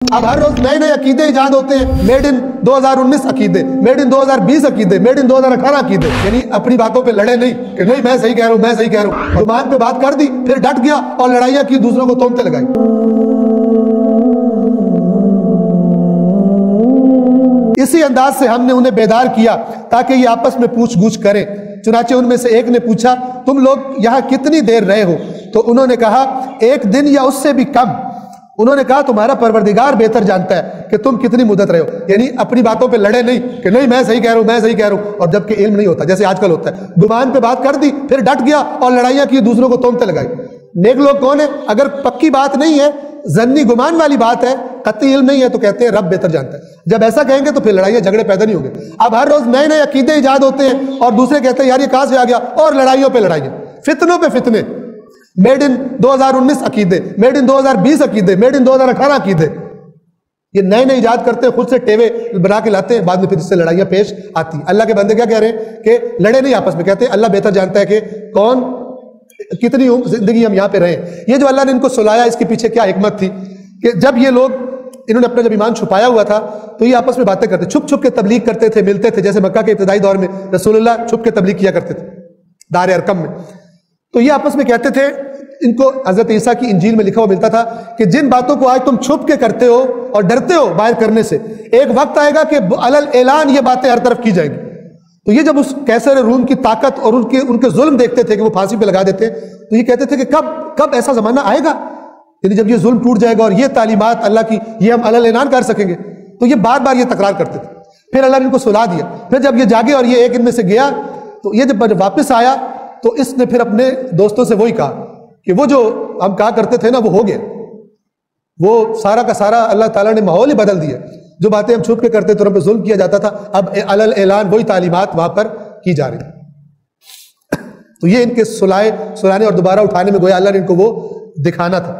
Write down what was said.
अब हर रोज नए नए अकीदे इजाद होते हैं, मेड इन 2019 अकीदे, मेड इन 2020 अकीदे, मेड इन 2018 अकीदे। यानी अपनी बातों पे लड़े नहीं कि नहीं मैं सही कह रहा हूं, मैं सही कह रहा हूं। जुबान पे बात कर दी, फिर डट गया और लड़ाइयां की, दूसरों को तोहमतें लगाई। इसी अंदाज से हमने उन्हें बेदार किया ताकि ये आपस में पूछ गूछ करें। चुनाचे उनमें से एक ने पूछा, तुम लोग यहाँ कितनी देर रहे हो? तो उन्होंने कहा, एक दिन या उससे भी कम। उन्होंने कहा, तुम्हारा परवरदिगार बेहतर जानता है कि तुम कितनी मुद्दत रहे हो। यानी अपनी बातों पे लड़े नहीं कि नहीं मैं सही कह रहा हूं, मैं सही कह रहा हूं, और जबकि इल्म नहीं होता, जैसे आजकल होता है। जुबान पे बात कर दी, फिर डट गया और लड़ाइयां की, दूसरों को तोहमतें लगाई। नेक लोग कौन है? अगर पक्की बात नहीं है, जन्नी गुमान वाली बात है, कतई इल्म नहीं है, तो कहते हैं रब बेहतर जानता है। जब ऐसा कहेंगे तो फिर लड़ाइयां झगड़े पैदा नहीं होंगे। अब हर रोज नए नए अकीदे इजाद होते हैं और दूसरे कहते हैं यार ये कहां से आ गया, और लड़ाइयों पे लड़ाइयां, फितनों पे फितने। मेड इन 2019 अकीदे, मेड इन 2020 अकीदे, मेड इन 2018 अकीदे। ये नए नए इजाद करते हैं, खुद से टेवे बना के लाते हैं, बाद में फिर इससे लड़ाइयां पेश आती। अल्लाह के बंदे क्या कह रहे हैं कि लड़े नहीं आपस में, कहते हैं अल्लाह बेहतर जानता है कि कौन कितनी जिंदगी हम यहाँ पे रहे। ये जो अल्लाह ने इनको सुलाया, इसके पीछे क्या हिकमत थी कि जब ये लोग, इन्होंने अपना जब ईमान छुपाया हुआ था, तो ये आपस में बातें करते, छुप छुप के तबलीग करते थे, मिलते थे। जैसे मक्का के इब्तिदाई दौर में रसूलुल्लाह छुप के तबलीग किया करते थे दार अरकम में। तो ये आपस में कहते थे, इनको हजरत ईसा की इंजील में लिखा हुआ मिलता था कि जिन बातों को आज तुम छुप के करते हो और डरते हो बाहर करने से, एक वक्त आएगा कि अलल ऐलान ये बातें हर तरफ की जाएंगी। तो ये जब उस कैसर रूम की ताकत और उनके जुल्म देखते थे कि वो फांसी पे लगा देते, तो ये कहते थे कि कब ऐसा जमाना आएगा, यानी जब ये जुल्म टूट जाएगा और ये तालीमात अल्लाह की ये हम अलल ऐलान कर सकेंगे। तो ये बार बार ये तकरार करते थे। फिर अल्लाह ने इनको सुला दिया। फिर जब ये जागे और ये एक इनमें से गया, तो ये जब वापस आया तो इसने फिर अपने दोस्तों से वही कहा कि वो जो हम कहा करते थे ना, वो हो गया। वो सारा का सारा अल्लाह ताला ने माहौल ही बदल दिया। जो बातें हम छुप के करते थे, उन पर जुल्म किया जाता था, अब अलल ऐलान वही तालीमात वहां पर की जा रही। तो ये इनके सुलाने और दोबारा उठाने में गोया अल्लाह ने इनको वो दिखाना था।